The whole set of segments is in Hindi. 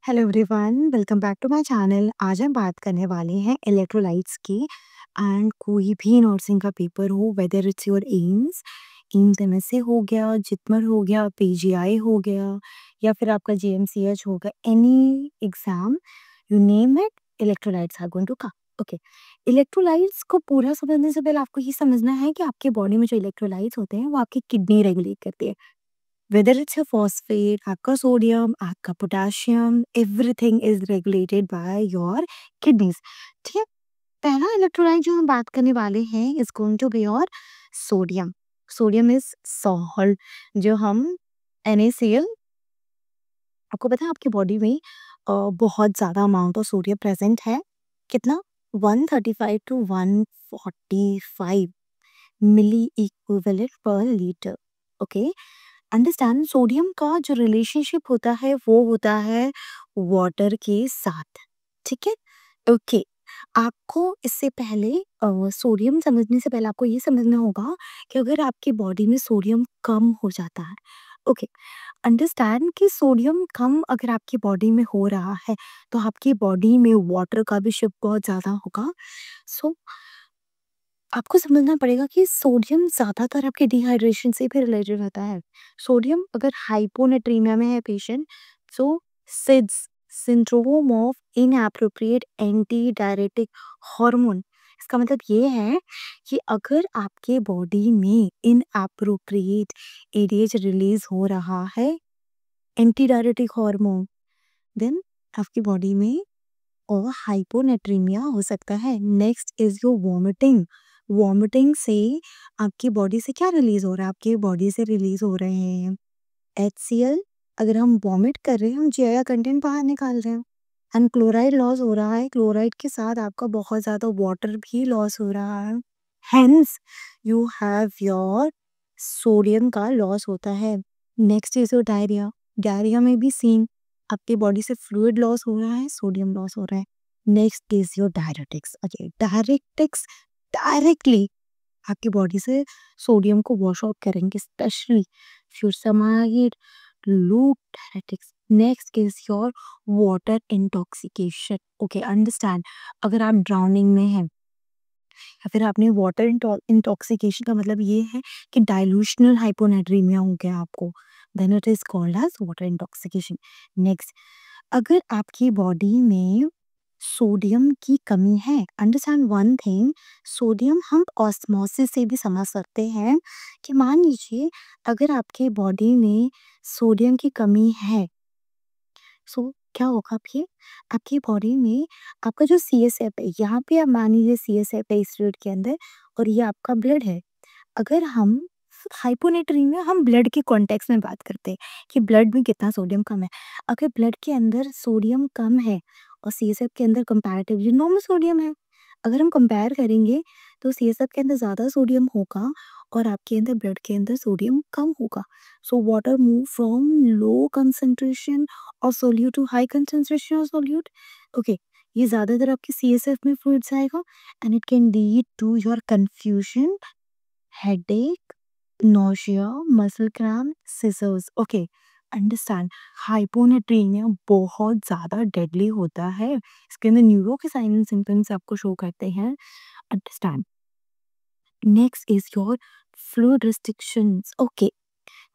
Hello everyone, welcome back to my channel. आज हम बात करने वाले हैं इलेक्ट्रोलाइट्स की। एंड कोई भी नर्सिंग का पेपर हो, whether it's your AIIMS MSA हो गया, जितमर हो गया, पीजीआई हो गया, या फिर आपका जीएमसीएच हो गया, any exam you name it, electrolytes are going to come. Okay, electrolytes को पूरा समझने से पहले आपको ये समझना है कि आपके बॉडी में जो इलेक्ट्रोलाइट्स होते हैं वो आपकी किडनी रेगुलेट करती है। वेदर इट्स अ फॉस्फेट, आपका सोडियम, आपका potassium, everything is regulated by your kidneys. ठीक है। पहला इलेक्ट्रोलाइट जो हम बात करने वाले हैं is going to be your sodium. Sodium is salt, जो हम NaCl। आपको पता है आपकी बॉडी में बहुत ज्यादा अमाउंट ऑफ सोडियम प्रेजेंट है। कितना? 135 to 145 milli equivalent per litre. Okay, understand. Sodium का जो रिलेशनशिप होता है वो होता है वाटर के साथ। ठीक है। ओके, आपको इससे पहले सोडियम समझने से पहले आपको ये समझना होगा कि अगर आपकी बॉडी में सोडियम कम हो जाता है, ओके, अंडरस्टैंड कि सोडियम कम अगर आपकी बॉडी में हो रहा है तो आपकी बॉडी में वाटर का भी शिप बहुत ज़्यादा होगा। सो आपको समझना पड़ेगा कि सोडियम ज़्यादातर आपके डिहाइड्रेशन से भी रिलेटेड रहता है। सोडियम अगर हाइपोनेट्रीमिया में है patient, so seeds, syndrome of inappropriate anti diuretic hormone. इसका मतलब ये है कि अगर आपके बॉडी में इनएप्रोप्रिएट एडीएच रिलीज हो रहा है, एंटी डायरेटिक हार्मोन, देन आपकी बॉडी में और हाइपोनेट्रीमिया हो सकता है। Next is your vomiting. Vomiting से आपकी बॉडी से क्या रिलीज हो रहा है? आपकी बॉडी से रिलीज हो रहे हैं HCl। अगर हम वॉमिट कर रहे हैं, हम जीआई कंटेंट बाहर निकाल रहे हैं। एंड क्लोराइड लॉस हो रहा है, क्लोराइड के साथ आपका बहुत ज्यादा वाटर भी लॉस हो रहा है। Hence you have your sodium का लॉस होता है। Next is your diarrhoea. Diarrhoea में भी सेम, आपके बॉडी से फ्लूइड लॉस हो रहा है, सोडियम लॉस हो रहा है। Next is your diuretics. Okay, diuretics directly आपकी बॉडी से सोडियम को वॉश आउट करेंगे, specially furosemide, loop diuretics. Next is your water intoxication. Okay, understand. अगर आप ड्राउनिंग में हैं या फिर आपने वाटर इंटॉक्सिकेशन, का मतलब ये है कि डाइल्यूशनल हाइपोनेट्रीमिया हो गया आपको, then it is called as water intoxication. Next, अगर आपकी बॉडी में सोडियम की कमी है, अंडरस्टैंड वन थिंग, सोडियम हम ऑस्मोसिस से भी समझ सकते हैं कि मान लीजिए अगर आपके बॉडी में सोडियम की कमी है, सो क्या होगा आपकी बॉडी में आपका जो CSF है, यहाँ पे आप मान लीजिए CSF है इस फ्लूइड के अंदर, और ये आपका ब्लड है। अगर हम हाइपोनेट्रीमिया, हम ब्लड के कॉन्टेक्स्ट में बात करते हैं कि ब्लड में कितना सोडियम कम है। अगर ब्लड के अंदर सोडियम कम है और CSF के अंदर कंपैरेटिवली नॉर्मल सोडियम है, अगर हम कंपेयर करेंगे तो CSF के अंदर ज़्यादा सोडियम होगा और आपके अंदर ब्लड के अंदर सोडियम कम होगा। So water move from low concentration और सोल्यूट टू हाई कंसंट्रेशन और सोल्यूट। ओके, ये ज़्यादातर आपके CSF में फ्लूइड्स आएगा and it can lead to your confusion, headache, nausea, muscle cramp, scissors. Okay, understand. Hyponatremia बहुत ज़्यादा डेडली होता है। इसके अंदर न्यूरो के साइन एंड सिम्टम्स आपको शो करते हैं। Understand. Next is your fluid restrictions. Okay,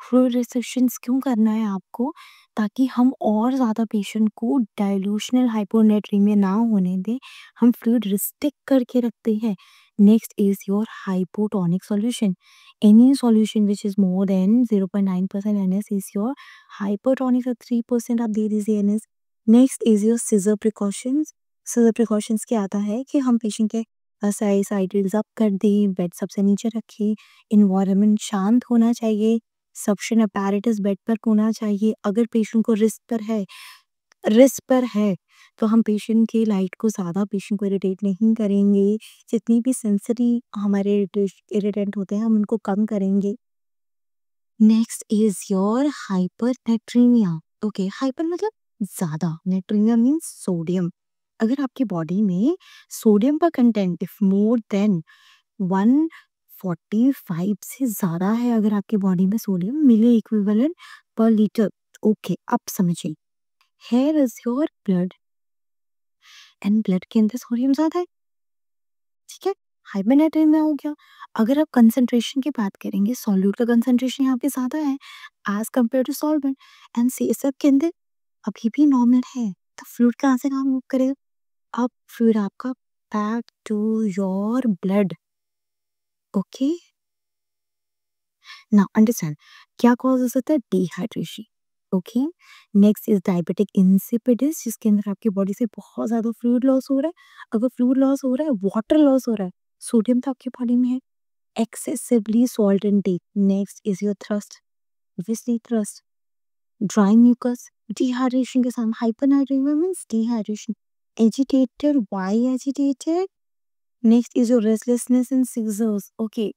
fluid restrictions क्यों करना है आपको? ताकि हम और ज़्यादा पेशेंट को डाइल्यूशनल हाइपोनेट्रीमिया ना होने दें, हम फ्लूइड रिस्ट्रिक्ट करके रखते हैं। Next is your hypotonic solution. Any solution which is more than 0.9% NS is your hypotonic, और 3% आप दे दीजिए NS। Next is your seizure precautions. Seizure precautions क्या आता है कि हम पेशेंट के साइड अप कर दें, बेड सबसे नीचे रखें, इन्वायरमेंट शांत होना चाहिए, सक्शन अपैरेटस बेड पर होना चाहिए। अगर पेशेंट को रिस्क पर है तो हम पेशेंट की लाइट को ज़्यादा, पेशेंट को इरिटेट नहीं करेंगे। जितनी भी सेंसरी हमारे इरिटेंट होते हैं हम उनको कम करेंगे। Next is your हाइपरनेट्रीमिया। Okay, hyper मतलब ज़्यादा, नेट्रीमिया मीन्स सोडियम। अगर आपकी बॉडी में सोडियम का कंटेंट इफ मोर देन 145 से ज़्यादा है, अगर आपकी बॉडी में सोडियम मिली इक्विवेलेंट पर लीटर। ओके, अब समझिए, here is your blood and blood के अंदर सोडियम ज्यादा है, ठीक है, हाइपरनेट्रेमिया हो गया। अगर आप कंसंट्रेशन की बात करेंगे, सॉल्यूट का कंसंट्रेशन यहाँ पे ज्यादा है as compare to solvent, and CSF के अंदर अभी भी नॉर्मल है, तो फ्लूइड कहाँ से कहाँ मूव करेगा? अब फ्लूइड आपका back to your blood. Okay, now understand क्या कॉजेस होता है? Dehydration. Okay, next is diabetic insipidus, जिसके अंदर आपकी बॉडी से बहुत ज्यादा फ्लूइड लॉस हो रहा है। अगर फ्लूइड लॉस हो रहा है, वाटर लॉस हो रहा है, सोडियम तो आपकी बॉडी में है, excessively salt intake. Next is your thrust. Obviously thrust. Dry mucus. Dehydration के साथ hypernatremia means dehydration. Agitated. Why agitated? Next is your restlessness and seizures. Okay.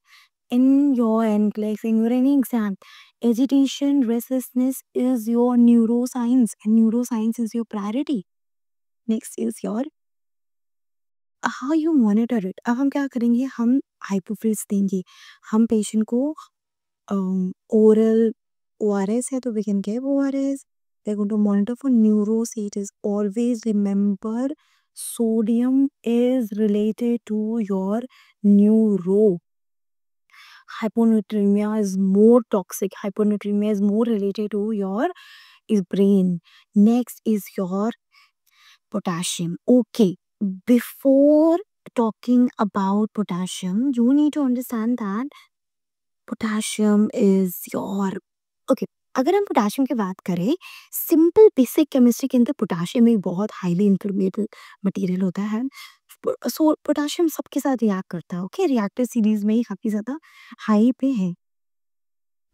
In your NCLEX, in your any exam, agitation, restlessness is your neuroscience, and neuroscience is your priority. Next is your how you monitor it. अब हम क्या करेंगे? हम हाइपोफिल्स देंगे, हम पेशेंट को oral ORS है तो we can give ORS. We're going to monitor for neurocities. Always remember sodium is related to your neuro. Hyponatremia is more toxic. Hyponatremia is more related to your is brain. Next is your potassium. Okay, before talking about potassium, you need to understand that potassium is your okay. अगर हम पोटेशियम की बात करें, सिंपल बेसिक केमिस्ट्री के अंदर पोटेशियम एक बहुत हाईली इंटरमीडिएट मटेरियल होता है। सो पोटेशियम सबके साथ रिएक्ट करता है। ओके, रिएक्टर सीरीज में ही काफी ज्यादा हाई पे है।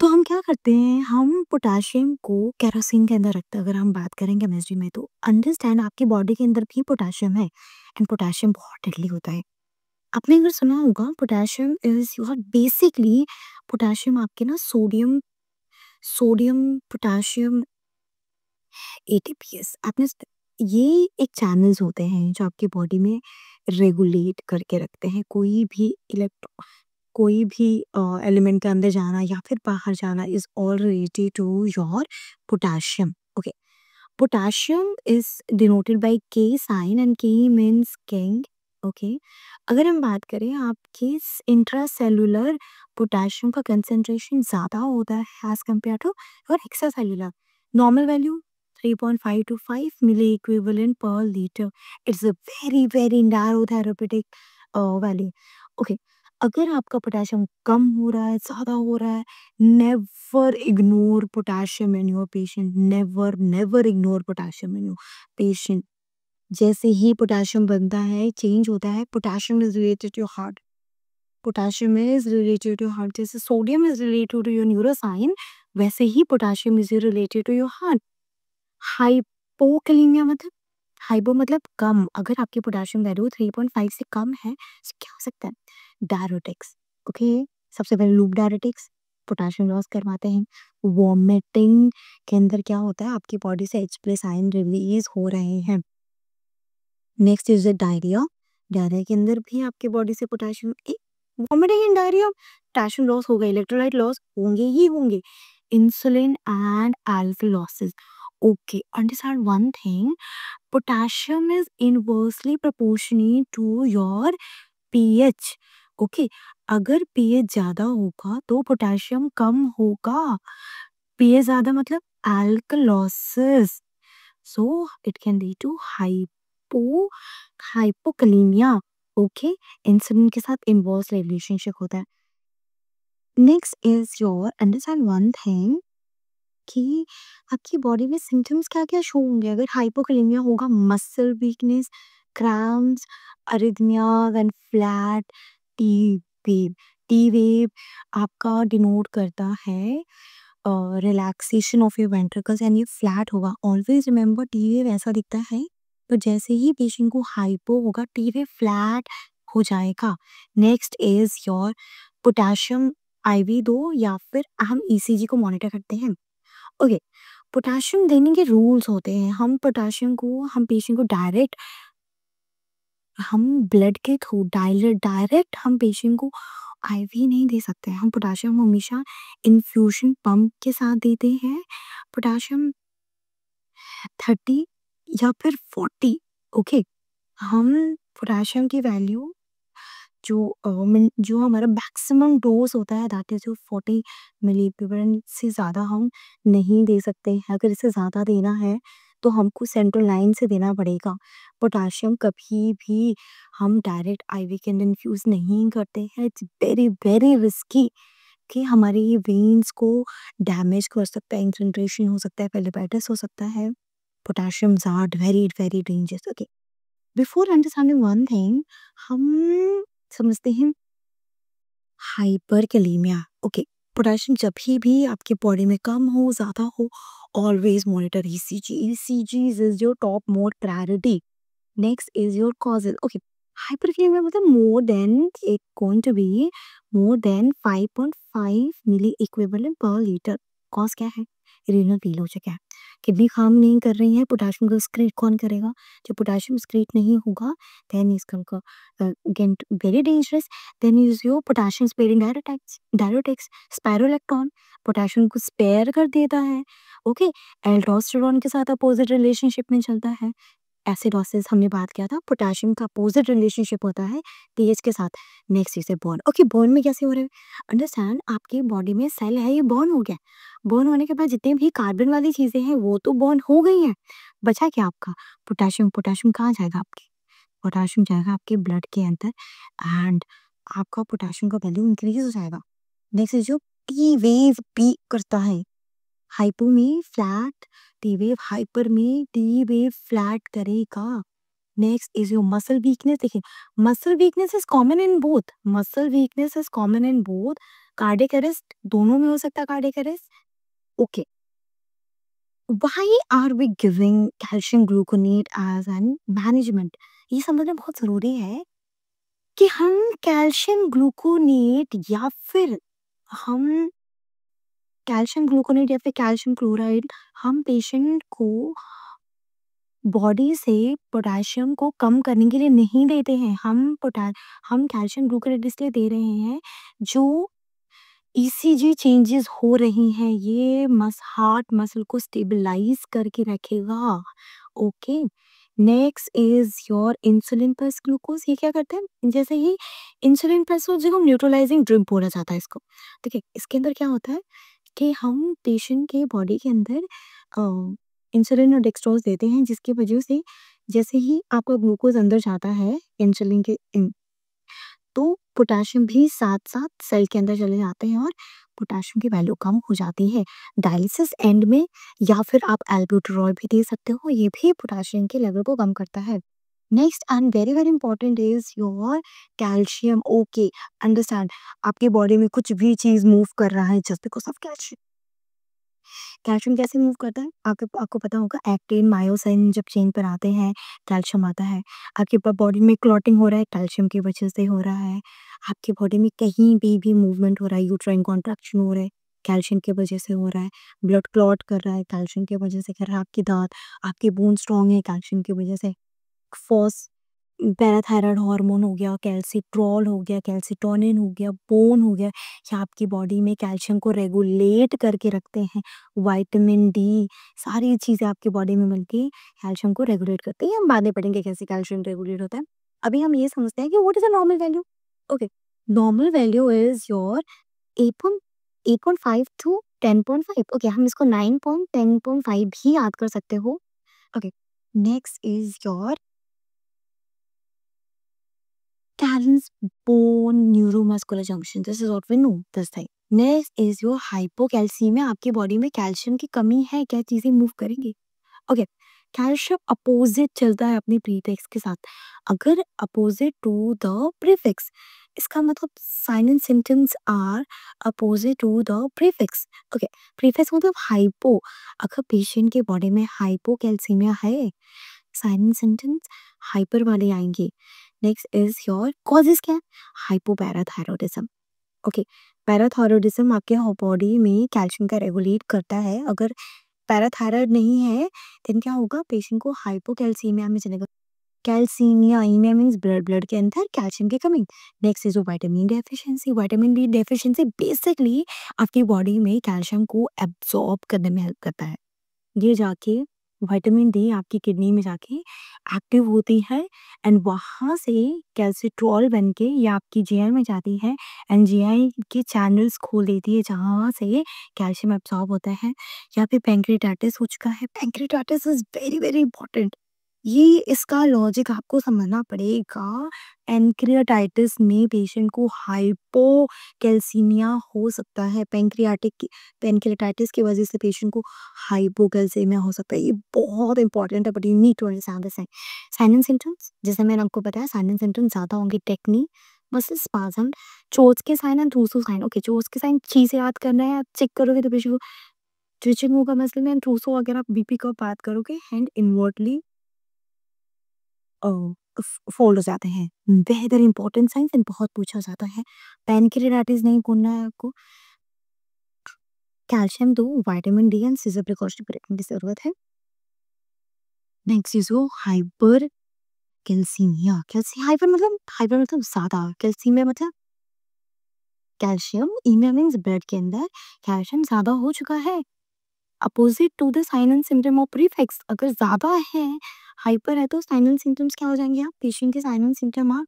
तो हम क्या करते हैं, हम पोटेशियम को केरोसिन के अंदर रखते हैं। अगर हम बात करें केमिस्ट्री में, तो अंडरस्टैंड आपकी बॉडी के अंदर भी पोटेशियम है, एंड पोटेशियम बहुत डेडली होता है। आपने अगर सुना होगा, potassium is your basically potassium आपके ना सोडियम सोडियम पोटेशियम ATPase ये एक चैनल्स होते हैं जो आपकी बॉडी में रेगुलेट करके रखते हैं कोई भी इलेक्ट्रॉन, कोई भी एलिमेंट के अंदर जाना या फिर बाहर जाना is all related to your potassium. Okay, potassium is denoted by K sign, and K means king. Okay, अगर हम बात करें आपके इंट्रासेलुलर पोटेशियम का कंसेंट्रेशन ज़्यादा होता है एज कम्पेयर टू और extracellular. Normal value 3.5 to 5 milli equivalent per litre. It's a very very narrow therapeutic value. Okay, अगर आपका पोटेशियम कम हो रहा है, ज़्यादा हो रहा है, never ignore potassium in your patient. Never never ignore potassium in your patient. जैसे ही पोटेशियम बनता है, चेंज होता है, potassium is related to your heart. Potassium is related to heart. जैसे sodium is related to your neurons, वैसे ही potassium is related to your heart. Hypokalemia मतलब, हाइपो मतलब कम। अगर आपकी पोटेशियम वैल्यू 3.5 से कम है, तो क्या हो सकता है? डायरेटिक्स। ओके, सबसे पहले लूप डायरेटिक्स पोटेशियम लॉस करवाते हैं। वॉमिटिंग के अंदर क्या होता है, आपकी बॉडी से H+ आयन रिलीज हो रहे हैं। Next is diarrhoea. डायरिया के अंदर भी आपके बॉडी से potassium, vomiting and diarrhoea, potassium loss होगा, इलेक्ट्रोलाइट लॉस होंगे ही होंगे। Insulin and alpha losses. Okay, understand one thing, potassium is inversely proportionate to your pH। Okay, अगर pH ज्यादा होगा तो पोटेशियम कम होगा। pH ज्यादा मतलब alkalosis, so it can lead to hypokalemia। Okay, insulin के साथ इनवर्स रिलेशनशिप होता है। Next is your understand one thing कि आपकी बॉडी में सिम्टम्स क्या क्या शो होंगे अगर हाइपोकैलेमिया होगा। Muscle weakness, cramps, अरिथमियाज and flat T wave. T wave आपका डिनोट करता है relaxation of your ventricles, and ये फ्लैट होगा। ऑलवेज रिमेंबर, टी वेव ऐसा दिखता है, तो जैसे ही पेशेंट को हाइपो होगा, टी वेव फ्लैट हो जाएगा। Next is your potassium IV दो या फिर हम ECG को मॉनिटर करते हैं। ओके, पोटेशियम देने के रूल्स होते हैं। हम पोटेशियम को, हम पेशेंट को डायरेक्ट, हम ब्लड के थ्रू डायरेक्ट हम पेशेंट को IV नहीं दे सकते हैं। हम पोटेशियम हमेशा इन्फ्यूशन पंप के साथ देते हैं। पोटेशियम 30 या फिर 40। ओके, हम पोटेशियम की वैल्यू जो हमारा मैक्सिमम डोज होता है दैट इज 40 मिली इक्विवेलेंट से ज़्यादा हम नहीं दे सकते हैं। अगर इससे ज़्यादा देना है तो हमको सेंट्रल लाइन से देना पड़ेगा। पोटेशियम कभी भी हम डायरेक्ट आईवी के अंदर इन्फ्यूज़ नहीं करते हैं। इट्स वेरी वेरी रिस्की कि हमारे ये वेन्स को डैमेज कर सकता है, इंफिल्ट्रेशन हो सकता है, पेरिफेरस हो सकता है। Potassiums are very very dangerous. Okay, before understanding one thing, हम समझते हैं हाइपरकैलेमिया। ओके, पोटेशियम जब भी आपके बॉडी में कम हो ज़्यादा हो, always monitor ECG. ECGs is your top more priority. Next is your causes. Okay, hyperkalemia मतलब more than it going to be more than 5.5 milli equivalent per litre. Cause क्या है? रीनल फेल हो चुका है, किडनी काम नहीं कर रही है, पोटेशियम को एक्सक्रीट कौन करेगा? जब पोटेशियम एक्सक्रीट नहीं होगा then is get very dangerous. Then is your potassium sparing diuretics spironolactone potassium को स्पेयर कर देता है। ओके, एल्डोस्टेरोन के साथ अपोजिट रिलेशनशिप में चलता है। एसिडोसिस हमने बात किया था, पोटेशियम का अपोजिट रिलेशनशिप होता है पीएच के साथ। Next is burn. Okay, burn में कैसे हो रहा है? अंडरस्टैंड, आपकी बॉडी में सेल है, ये बर्न हो गया। बर्न होने के बाद जितने भी कार्बन वाली चीजें हैं वो तो बर्न हो गई हैं। बचा क्या आपका? पोटेशियम। पोटेशियम कहाँ जाएगा आपके? पोटेशियम जाएगा आपके ब्लड के अंदर एंड आपका पोटेशियम का वैल्यू इंक्रीज हो जाएगा। नेक्स्ट इज जो टी वेव पीक करता है। हाइपो में फ्लैट टी वेव, हाइपर में टी वेव फ्लैट करेगा। Next is your muscle weakness. देखिए, muscle weakness is common in both, muscle weakness is common in both. Cardiac arrest दोनों में हो सकता है, cardiac arrest. Okay, why are we giving calcium gluconate as an management? ये समझना बहुत जरूरी है कि हम कैल्शियम ग्लूकोनेट या फिर हम कैल्शियम ग्लूकोनेट या फिर कैल्शियम क्लोराइड हम पेशेंट को बॉडी से पोटेशियम को कम करने के लिए नहीं देते हैं। हम कैल्शियम ग्लूकोनेट इसलिए दे रहे हैं जो ईसीजी चेंजेस हो रही हैं, ये हार्ट मसल को स्टेबलाइज करके रखेगा। Okay, next is your insulin plus glucose. ये क्या करते हैं? जैसे ही इंसुलिन प्लस हो जो न्यूट्रलाइजिंग ड्रिंक बोला जाता है इसको। देखिए, इसके अंदर क्या होता है कि हम पेशेंट के बॉडी के अंदर इंसुलिन और डेक्सट्रोज देते हैं, जिसकी वजह से जैसे ही आपका ग्लूकोज अंदर जाता है इंसुलिन के तो पोटेशियम भी साथ साथ सेल के अंदर चले जाते हैं और पोटेशियम की वैल्यू कम हो जाती है। डायलिसिस एंड में या फिर आप एल्ब्यूटेरॉल भी दे सकते हो, ये भी पोटेशियम के लेवल को कम करता है। Next and very very important is your calcium. Okay, understand, आपकी बॉडी में कुछ भी चीज मूव कर रहा है just because of calcium. Calcium कैसे मूव करता है? आपको आपको पता होगा, एक्टिन मायोसिन जब चेन पर आते हैं कैल्शियम आता है। आपके बॉडी में क्लॉटिंग हो रहा है कैल्शियम की वजह से हो रहा है। आपकी बॉडी में कहीं भी मूवमेंट हो रहा है, यूट्राइन कॉन्ट्रैक्शन हो रहा है कैल्शियम की वजह से हो रहा है। ब्लड क्लॉट कर रहा है कैल्शियम की वजह से कर रहा है। आपकी दांत, आपके बोन स्ट्रांग है कैल्शियम की वजह से। फॉस पैराथायरॉइड हार्मोन हो गया, कैल्सिट्रॉल हो गया, कैल्सिटोनिन हो गया, बोन हो गया, ये आपकी बॉडी में कैल्शियम को रेगुलेट करके रखते हैं। विटामिन डी, सारी चीज़ें आपकी बॉडी में मिलके कैल्शियम को रेगुलेट करती हैं। हम बाद में पढ़ेंगे कैसे कैल्शियम रेगुलेट होता है। अभी हम ये समझते हैं कि what is a normal value. Okay, normal value is your 8.5 to 10.5। Okay, हम इसको 9.10.5 भी याद कर सकते हो। Okay, next is your Talon's bone neuromuscular junction. This is what we know this thing. Next is your hypocalcemia. आपकी बॉडी में कैल्शियम की कमी है, क्या चीजें मूव करेंगी? ओके, कैल्शियम अपोजिट चलता है अपने प्रीफिक्स के साथ। अगर अपोजिट टू द प्रीफिक्स, इसका मतलब sign and symptoms are opposite to the prefix. Okay, prefix मतलब हाइपो। अगर पेशेंट के बॉडी में हाइपोकैल्सीमिया है, साइन एंड सिम्टम्स हाइपर वाले आएंगे। नेक्स्ट इज योर कॉजेज क्या है? हाइपोपैराथायरॉयडिज्म। ओके, पैराथायरॉयडिज्म आपके बॉडी में कैल्शियम का रेगुलेट करता है। अगर पैराथायरॉयड नहीं है देन क्या होगा? पेशेंट को हाइपोकैल्सीमिया में चलेगा। कैल्सीमिया, एनीमिया मीन्स ब्लड के अंदर कैल्शियम की कमी। Next is vitamin deficiency. Vitamin D deficiency basically आपकी बॉडी में कैल्शियम को एब्जॉर्ब करने में हेल्प करता है। ये जाके विटामिन डी आपकी किडनी में जाके एक्टिव होती है एंड वहाँ से कैल्सिट्रॉल बन के ये आपकी जीआई में जाती है एंड जीआई के चैनल्स खोल देती है जहाँ से कैल्शियम एब्सॉर्ब होता है। या फिर पैंक्रियाटाइटिस हो चुका है, pancreatitis is very very important. ये इसका लॉजिक आपको समझना पड़ेगा। पैंक्रियाटाइटिस में पेशेंट को हाइपोकैल्सीमिया हो सकता है। पैंक्रियाटाइटिस की वजह से पेशेंट को हाइपोकैल्सीमिया हो सकता है। ये बहुत इंपॉर्टेंट है, but you need to understand this. Sign and symptoms, जैसे मैंने आपको बताया, साइन एंड सिम्टम्स ज़्यादा होंगे टेक्नी, मसल स्पाज्म, चोट्स के sign and Trousseau sign. Okay, Chvostek's के साइन अच्छे से याद करना है। आप चेक करोगे तो पेशेंट को ट्विचिंग होगा मसल में, एंड ट्रूसो अगर आप बीपी का बात करोगे, हैंड इनवर्टली फोल्ड हो जाते हैं। वेरी इंपॉर्टेंट साइंस एंड बहुत पूछा जाता है। पैनक्रियाटाइटिस नहीं भूलना है आपको। कैल्शियम दो, vitamin D and seizure precaution रखने की जरूरत है। नेक्स्ट चीज हो हाइपर कैल्सीमिया। हाइपर मतलब ज्यादा, कैल्सीमिया मतलब कैल्शियम, ईमिया मीन्स ब्लड के अंदर कैल्शियम ज्यादा हो चुका है। Opposite to the sign and symptom of prefix, अगर ज्यादा है, हाइपर है, तो साइन एंड सिम्टम्स क्या हो जाएंगे? आप पेशेंट के साइन एंड सिम्टम आप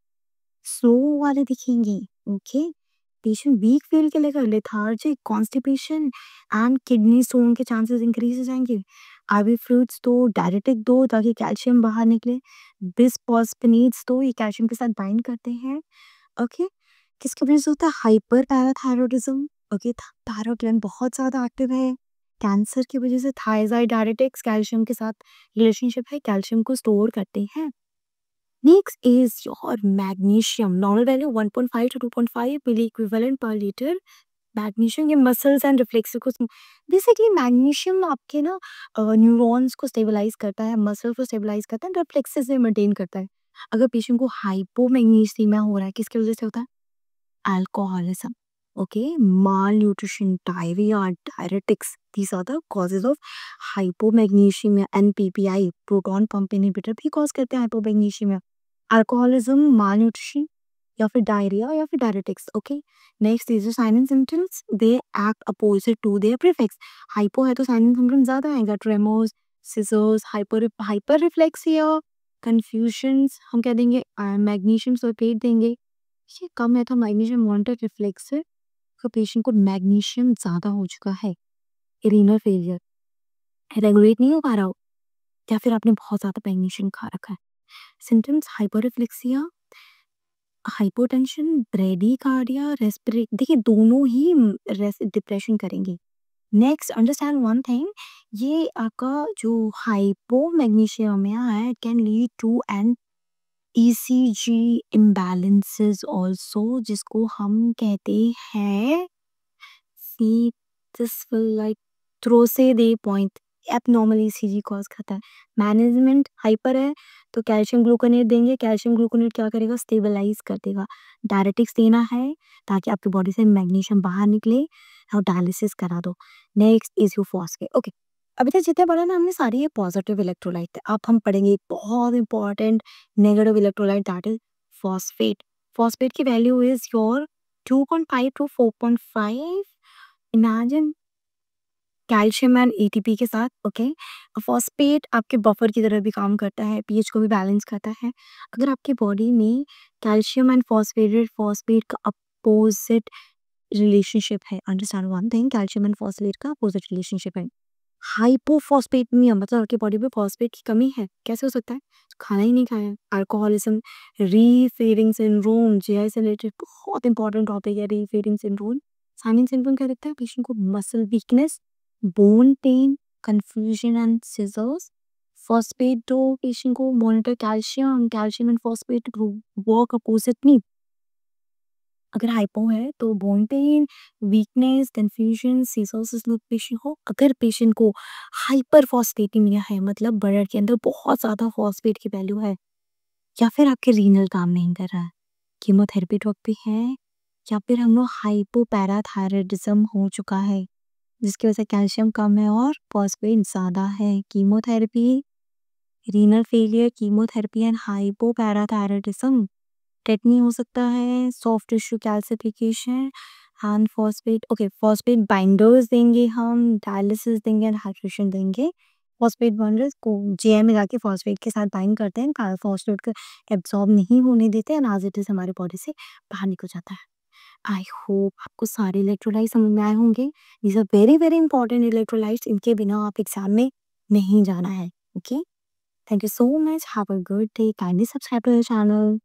स्लो वाले दिखेंगे। ओके, पेशेंट वीक फील करेगा, lethargic, constipation and kidney stone के चांसेस इंक्रीज हो जाएंगे। आईवी फ्रूट्स दो, डायरेटिक दो ताकि कैल्शियम बाहर निकले। बिस्फॉस्फोनेट्स दो, ये कैल्शियम के साथ बाइंड करते हैं। ओके, किसकी वजह से होता है? Hyper parathyroidism. Okay, thyroid gland बहुत ज्यादा एक्टिव है। कैंसर की वजह से थायराइड डायरेटिक्स कैल्शियम के साथ रिलेशनशिप है, कैल्शियम को स्टोर करते हैं। Next is your magnesium. Normal value 1.5 to 2.5 milli equivalent per liter. Magnesium ये मसल्स एंड रिफ्लेक्स को बेसिकली मैग्नीशियम आपके ना न्यूरॉन्स को स्टेबलाइज करता है, मसल को स्टेबलाइज करता है, रिफ्लेक्सेस में मेंटेन करता है। अगर पेशेंट को हाइपो मैग्नीशियमिया हो रहा है, किसकी वजह से होता है? Alcoholism, okay, mall nutrition, diarrhoea, diuretics, these are the causes of hypomagnesemia। NPPI proton pump inhibitor भी कॉज करते हैं hypomagnesemia। अल्कोहलिज्म, माल न्यूट्रिशन, या फिर डायरिया, या फिर diuretics. Okay, next is sign and symptoms, they act opposite to their prefix. Hypo है तो साइन एंड सिम्टम्स ज्यादा आएगा, tremors, seizures, hyperreflexia, confusions, हम कह देंगे मैग्नीशियम सल्फेट देंगे। ये कम है तो मैग्नीशियम मॉनिटर रिफ्लेक्स है, तो पेशेंट को मैग्नीशियम ज्यादा हो चुका है। रीनल फेलियर, रेगुलेट नहीं हो पा रहा हो, या फिर आपने बहुत ज्यादा मैग्नीशियम खा रखा है। Symptoms hyperreflexia, hypotension, bradycardia, respirate, देखिए दोनों ही डिप्रेशन करेंगे। नेक्स्ट अंडरस्टैंड वन थिंग, ये आपका जो हाइपो मैग्नीशियमिया है, it can lead to an ECG imbalances also, जिसको हम कहते हैं see, this will like throw से they point abnormal ECG cause करता है। मैनेजमेंट हाइपर है तो कैल्शियम ग्लूकोनेट देंगे, कैल्शियम ग्लूकोनेट क्या करेगा? स्टेबलाइज कर देगा। डायरेटिक्स देना है ताकि आपकी बॉडी से मैग्नीशियम बाहर निकले और डायलिसिस करा दो। Next is you phosphate. Okay, अभी तक जितने पढ़ा ना हमने, सारी ये पॉजिटिव इलेक्ट्रोलाइट थे। अब हम पढ़ेंगे एक बहुत important negative electrolyte, that is phosphate. Phosphate की value is your 2.5 to 4.5। Imagine calcium and ATP के साथ। ओके, फॉस्फेट आपके बफर की तरह भी काम करता है, पीएच को भी बैलेंस करता है। अगर आपकी बॉडी में कैल्शियम एंड फॉस्फेट का अपोजिट रिलेशनशिप है, understand one thing, calcium and phosphate का अपोजिट रिलेशनशिप है। हाइपोफॉस्फेटमिया मतलब आपकी बॉडी में फॉस्फेट की कमी है, कैसे हो सकता है? खाना ही नहीं खाया। अल्कोहलिज्म, रीफीडिंग सिंड्रोम, जीआई से रिलेटेड बहुत इंपॉर्टेंट टॉपिक है रीफीडिंग सिंड्रोम। साइनिंग सिंड्रोम क्या दिखता है? पेशेंट को muscle weakness, bone pain, confusion and seizures. Phosphate दो, पेशेंट को monitor calcium and phosphate work oppositely. अगर हाइपो है तो बोन पेन, वीकनेस, कंफ्यूजन, सीजोसिस लूप पेशेंट हो। अगर पेशेंट को हाइपर फॉस्फेटेमिया है, मतलब ब्लड के अंदर बहुत ज्यादा फॉस्फेट की वैल्यू है, या फिर आपके रीनल काम नहीं कर रहा है, कीमोथेरेपी ड्रग भी है, या फिर हम लोग हाइपोपैराथायरॉयडिज्म हो चुका है जिसकी वजह से कैल्शियम कम है और फॉस्फेट ज्यादा है, chemotherapy, renal failure, chemotherapy and hypoparathyroidism. Tetani हो सकता है, soft tissue calcification and phosphate. Okay, phosphate binders देंगे हम, डायलिसिस देंगे एंड हाइड्रेशन देंगे। फॉस्फेट बॉन्डर्स को जीआई में जाके फॉस्फेट के साथ बाइंड करते हैं, फॉस्फेट को एब्जॉर्ब नहीं होने देते एंड एज इट इज़ हमारे बॉडी से बाहर निकल जाता है। आई होप आपको सारे इलेक्ट्रोलाइट्स समझ में आए होंगे। These are very, very important electrolytes, इनके बिना आप एग्ज़ाम में नहीं जाना है। Okay? Thank you so much, have a good day, kindly subscribe to the channel.